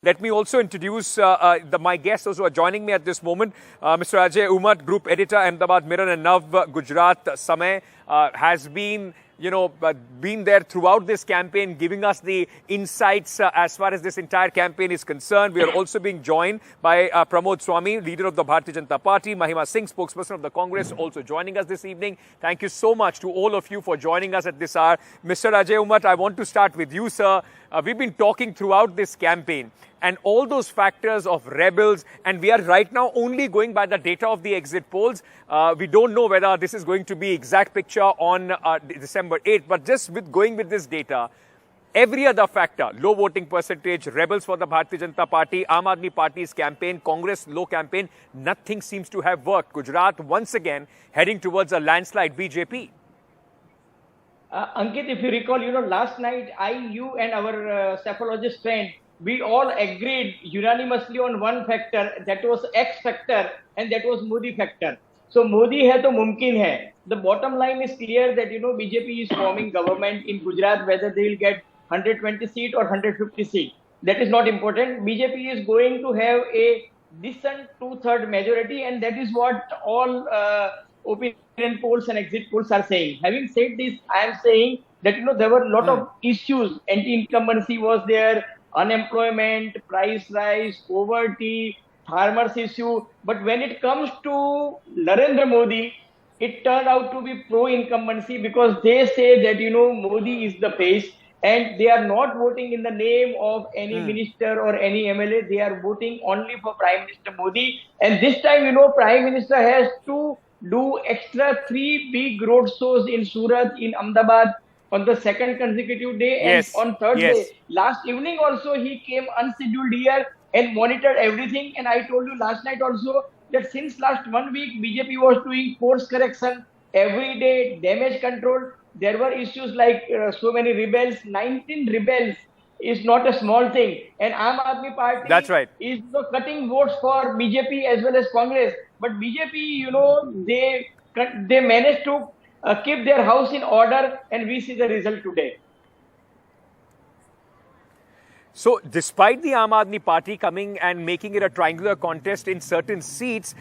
Let me also introduce my guests who are joining me at this moment. Mr. Ajay Umat, Group Editor, Ahmedabad Mirror and Nav Gujarat. Samay has been, been there throughout this campaign, giving us the insights as far as this entire campaign is concerned. We are also being joined by Pramod Swami, leader of the Bharatiya Janata Party, Mahima Singh, spokesperson of the Congress, also joining us this evening. Thank you so much to all of you for joining us at this hour. Mr. Ajay Umat, I want to start with you, sir. We've been talking throughout this campaign and all those factors of rebels, and we are right now only going by the data of the exit polls. We don't know whether this is going to be exact picture on December 8th, but just going with this data, every other factor, low voting percentage, rebels for the Bharatiya Janata Party, Aam Aadmi Party's campaign, Congress low campaign, nothing seems to have worked. Gujarat once again heading towards a landslide BJP. Ankit, if you recall, last night you and our cephalogist friend, we all agreed unanimously on one factor, that was X factor, and that was Modi factor. So Modi hai to mumkin hai. The bottom line is clear that BJP is forming government in Gujarat, whether they will get 120 seats or 150 seats. That is not important. BJP is going to have a decent 2/3 majority, and that is what all opinion polls and exit polls are saying. Having said this, I am saying that there were a lot of issues. Anti-incumbency was there, unemployment, price rise, poverty, farmers issue. But when it comes to Narendra Modi, it turned out to be pro-incumbency, because they say that Modi is the face, and they are not voting in the name of any minister or any MLA. They are voting only for Prime Minister Modi. And this time, Prime Minister has to do extra 3 big road shows in Surat, in Ahmedabad, on the second consecutive day, and on third day. Last evening also he came unscheduled here and monitored everything. And I told you last night also that since last 1 week BJP was doing course correction every day, damage control. There were issues like so many rebels, 19 rebels is not a small thing. And Aam Aadmi Party is cutting votes for BJP as well as Congress. But BJP, they managed to keep their house in order, and we see the result today. So, despite the Aam Aadmi Party coming and making it a triangular contest in certain seats,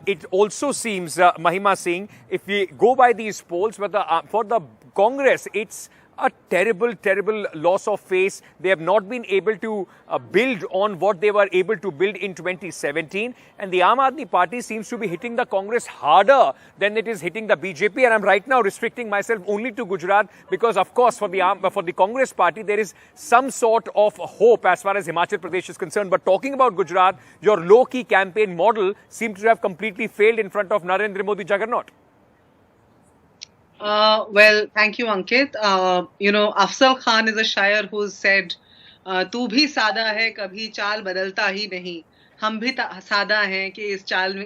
it also seems, Mahima Singh, if we go by these polls, for the Congress, it's a terrible, terrible loss of face. They have not been able to build on what they were able to build in 2017. And the Aam Aadmi Party seems to be hitting the Congress harder than it is hitting the BJP. And I'm right now restricting myself only to Gujarat because, of course, for the Congress Party, there is some sort of hope as far as Himachal Pradesh is concerned. But talking about Gujarat, your low-key campaign model seems to have completely failed in front of Narendra Modi juggernaut. Well, thank you, Ankit. Afzal Khan is a shayer who said, "तू भी सादा है, कभी चाल बदलता ही नहीं. हम भी सादा हैं कि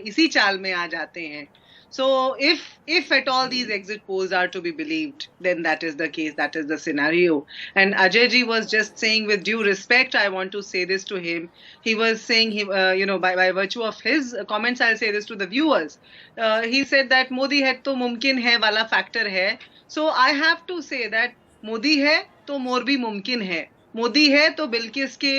इसी चाल में आ जाते हैं." So, if at all these exit polls are to be believed, then that is the case. That is the scenario. And Ajay ji was just saying, with due respect, I want to say this to him. He was saying, by virtue of his comments, I'll say this to the viewers. He said that Modi hai to mumkin hai wala factor hai. So I have to say that Modi hai to more bhi mumkin hai. Modi है तो बिल्किस के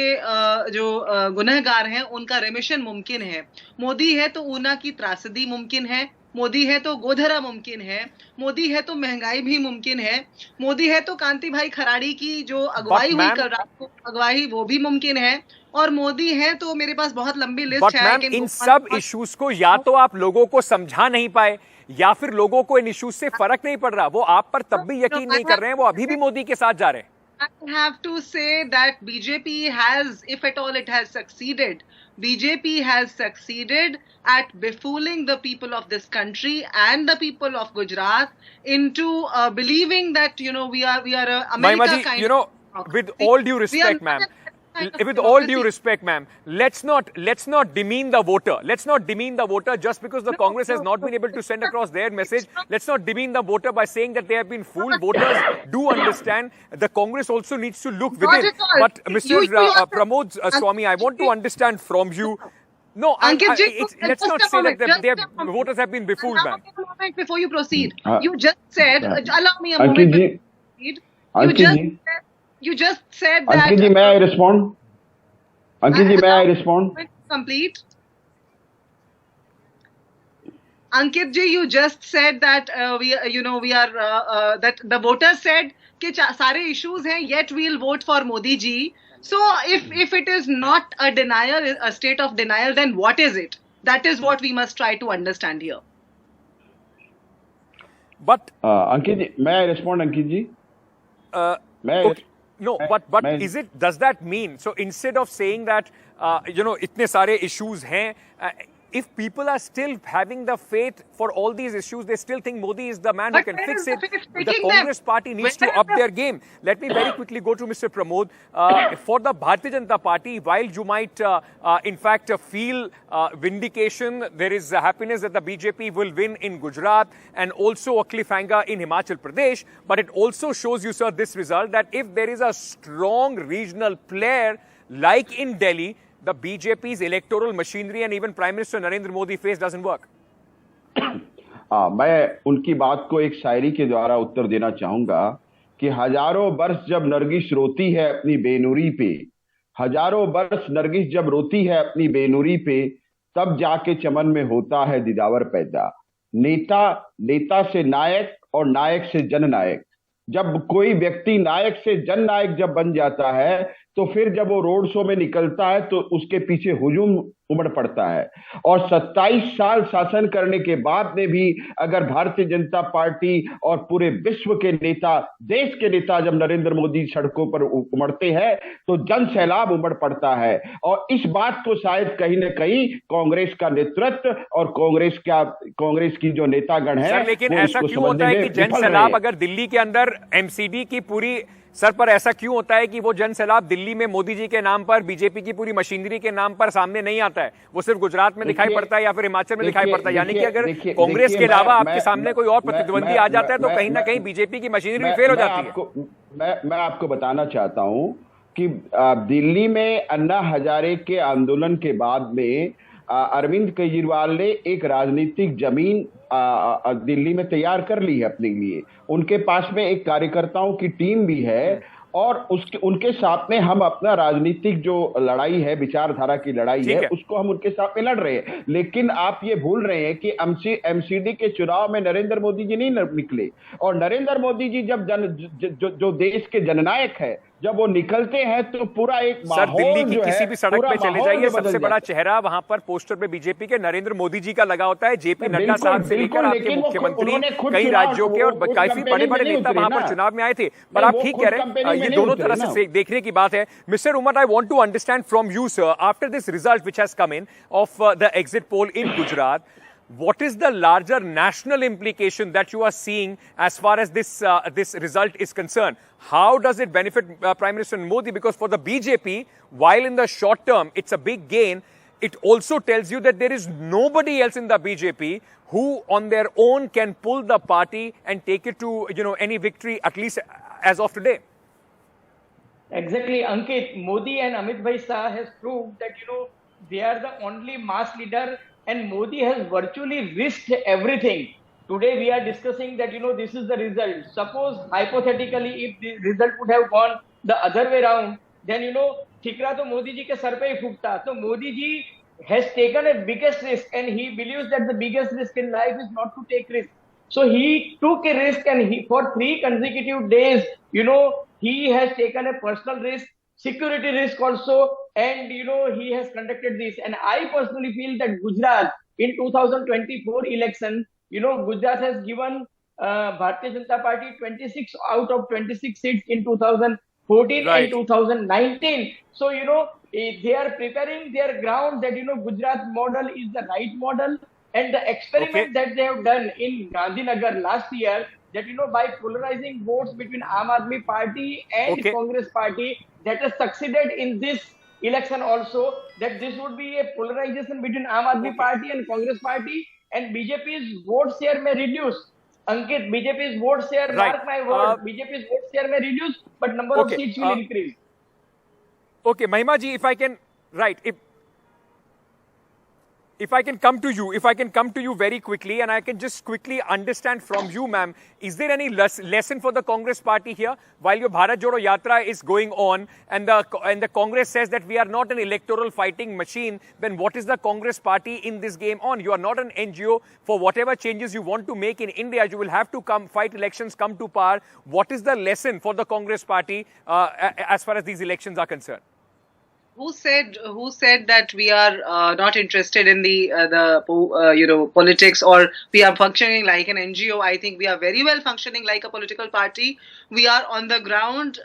जो गुनहगार हैं उनका रेमिशन मुमकिन है. मोदी है तो ऊना की त्रासदी मुमकिन है. मोदी है तो गोधरा मुमकिन है. मोदी है तो महंगाई भी मुमकिन है. मोदी है तो कांति भाई खराड़ी की जो अगुवाई हुई कल रात को अगुवाई वो भी मुमकिन है. और मोदी है तो मेरे पास बहुत लंबी लिस्ट है. इन सब इश्यूज को या तो आप लोगों को समझा नहीं पाए या फिर लोगों को इन इश्यूज से फर्क नहीं पड़ रहा. वो आप पर तब भी यकीन नहीं कर रहे हैं. वो अभी भी मोदी के साथ जा रहे हैं. I have to say that BJP has, if at all it has succeeded, BJP has succeeded at befooling the people of this country and the people of Gujarat into believing that, we are a America kind of... with all due respect, ma'am. With all due respect, ma'am, let's not demean the voter. Let's not demean the voter just because the Congress has not been able to send across their message. Let's not demean the voter by saying that they have been fooled. Voters do understand. The Congress also needs to look within. But Mr. Pramod Swami, I want to understand from you. No, let's not say that their voters have been befooled, ma'am. Allow me a moment before you proceed. You just said, allow me a moment before you proceed. You just said that... Ankit ji, may I respond? Ankit ji, may I respond? Complete. Ankit ji, you just said that we are that the voters said कि सारे issues हैं, yet we'll vote for Modi ji. So if it is not a denial, a state of denial, then what is it? That is what we must try to understand here. But Ankit ji, may I respond, Ankit ji? okay. No, but is it? Does that mean so? Instead of saying that इतने सारे issues हैं, if people are still having the faith for all these issues, they still think Modi is the man who can fix it. The Congress party needs to up their game. Let me very quickly go to Mr. Pramod. For the Bharatiya Janata Party, while you might in fact feel vindication, there is happiness that the BJP will win in Gujarat and also a cliffhanger in Himachal Pradesh. But it also shows you, sir, this result that if there is a strong regional player like in Delhi, the BJP's electoral machinery and even Prime Minister Narendra Modi face doesn't work. मैं उनकी बात को एक शायरी के द्वारा उत्तर देना चाहूंगा कि हजारों वर्ष जब नरगिस रोती है अपनी बेनूरी पे, हजारों वर्ष नरगिस जब रोती है अपनी बेनूरी पे, तब जाके चमन में होता है दिदावर पैदा। नेता से नायक और नायक से जननायक। जब कोई व्यक्ति नायक से जननायक जब बन जाता है, तो फिर जब वो रोड शो में निकलता है तो उसके पीछे हुजूम उमड़ पड़ता है। और 27 साल शासन करने के बाद में भी अगर भारतीय जनता पार्टी और पूरे विश्व के नेता, देश के नेता जब नरेंद्र मोदी सड़कों पर उमड़ते हैं तो जन सैलाब उमड़ पड़ता है। और इस बात को शायद कहीं न कहीं कांग्रेस का नेतृत्व और कांग्रेस की जो नेतागण है, सर, लेकिन ऐसा क्यों होता है कि जन सैलाब अगर दिल्ली के अंदर एमसीडी की पूरी सर पर ऐसा क्यों होता है कि वो जन सैलाब दिल्ली में मोदी जी के नाम पर, बीजेपी की पूरी मशीनरी के नाम पर सामने नहीं आता है? वो सिर्फ गुजरात में दिखाई पड़ता है या फिर हिमाचल में दिखाई पड़ता है? यानी कि अगर कांग्रेस के अलावा आपके सामने कोई और प्रतिद्वंदी आ जाता है तो कहीं ना कहीं बीजेपी की मशीनरी फेल हो जाती है। मैं आपको बताना चाहता हूं कि दिल्ली में अन्ना हजारे के आंदोलन के बाद में अरविंद केजरीवाल ने एक राजनीतिक जमीन दिल्ली में तैयार कर ली है अपने लिए। उनके पास में एक कार्यकर्ताओं की टीम भी है और उनके साथ में हम अपना राजनीतिक जो लड़ाई है, विचारधारा की लड़ाई है, उसको हम उनके साथ में लड़ रहे हैं। लेकिन आप ये भूल रहे हैं कि एमसीडी के चुनाव में नरेंद्र मोदी जी नहीं निकले। और नरेंद्र मोदी जी जब जो देश के जननायक है, जब वो निकलते हैं तो पूरा एक सर, दिल्ली की किसी भी सड़क पे चले जाइए, सबसे बड़ा चेहरा वहां पर पोस्टर पे बीजेपी के नरेंद्र मोदी जी का लगा होता है। जेपी नड्डा साहब से लेकर आपके मुख्यमंत्री, कई राज्यों के और काफी बड़े बड़े नेता वहां पर चुनाव में आए थे। पर आप ठीक कह रहे हैं, ये दोनों तरह से देखने की बात है। Mister Umat, I want to understand from you sir, after this result which has come in of the exit poll in Gujarat, what is the larger national implication that you are seeing as far as this result is concerned? How does it benefit Prime Minister Modi? Because for the BJP, while in the short term it's a big gain, it also tells you that there is nobody else in the BJP who on their own can pull the party and take it to any victory, at least as of today. Exactly, Ankit. Modi and Amit Bhai Shah has proved that they are the only mass leader. And Modi has virtually risked everything. Today we are discussing that, this is the result. Suppose, hypothetically, if the result would have gone the other way around, then, ठिकरा तो मोदी जी के sir पे ही फूटता। So Modi ji has taken a biggest risk and he believes that the biggest risk in life is not to take risk. So he took a risk and for 3 consecutive days, he has taken a personal risk, security risk also, and he has conducted this. And I personally feel that Gujarat in 2024 election, Gujarat has given Bharatiya Janata Party 26 out of 26 seats in 2014 and 2019. So they are preparing their ground that Gujarat model is the right model, and the experiment that they have done in Gandhinagar last year, that by polarizing votes between Aam Aadmi Party and Congress Party, that has succeeded in this election also, that this would be a polarization between Aam Aadmi Party and Congress Party, and BJP's vote share may reduce. Ankit, BJP's vote share, mark my word, BJP's vote share may reduce, but number of seats will increase. Okay, Mahima ji, if I can, if I can come to you very quickly, and I can just quickly understand from you, ma'am, is there any lesson for the Congress party here? While your Bharat Jodo Yatra is going on, and the Congress says that we are not an electoral fighting machine, then what is the Congress party in this game on? You are not an NGO. For whatever changes you want to make in India, you will have to fight elections, come to power. What is the lesson for the Congress party as far as these elections are concerned? Who said that we are not interested in the politics, or we are functioning like an NGO? I think we are very well functioning like a political party. We are on the ground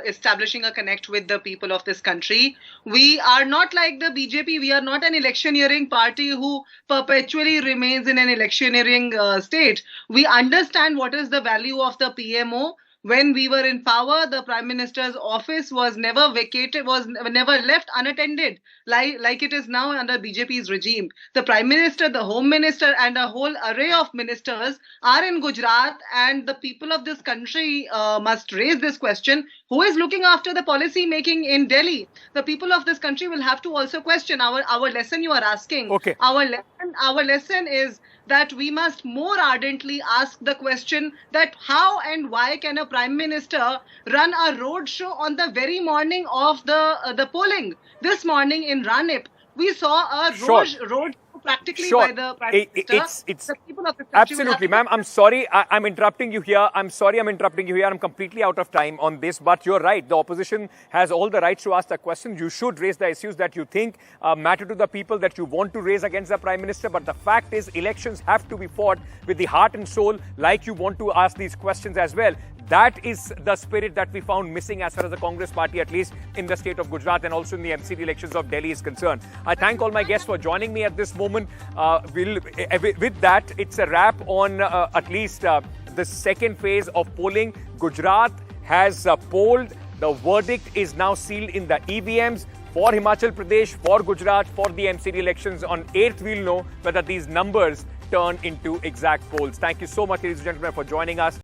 establishing a connect with the people of this country. We are not like the BJP. We are not an electioneering party who perpetually remains in an electioneering state. We understand what is the value of the PMO. When we were in power, the Prime Minister's office was never vacated, was never left unattended, like it is now under BJP's regime. The Prime Minister, the Home Minister, and a whole array of ministers are in Gujarat, and the people of this country must raise this question. Who is looking after the policy making in Delhi? The people of this country will have to also question our lesson you are asking. Okay. Our lesson is that we must more ardently ask the question that how and why can a Prime Minister run a road show on the very morning of the polling? This morning in Ranip, we saw a road show practically by the Prime Minister. It's the people of the country absolutely, ma'am. I'm sorry, I'm interrupting you here. I'm completely out of time on this, but you're right. The opposition has all the rights to ask the questions. You should raise the issues that you think matter to the people, that you want to raise against the Prime Minister. But the fact is, elections have to be fought with the heart and soul, like you want to ask these questions as well. That is the spirit that we found missing as far as the Congress party, at least in the state of Gujarat and also in the MCD elections of Delhi is concerned. I thank all my guests for joining me at this moment. With that, it's a wrap on at least the second phase of polling. Gujarat has polled. The verdict is now sealed in the EVMs. For Himachal Pradesh, for Gujarat, for the MCD elections on 8th, we'll know whether these numbers turn into exact polls. Thank you so much, ladies and gentlemen, for joining us.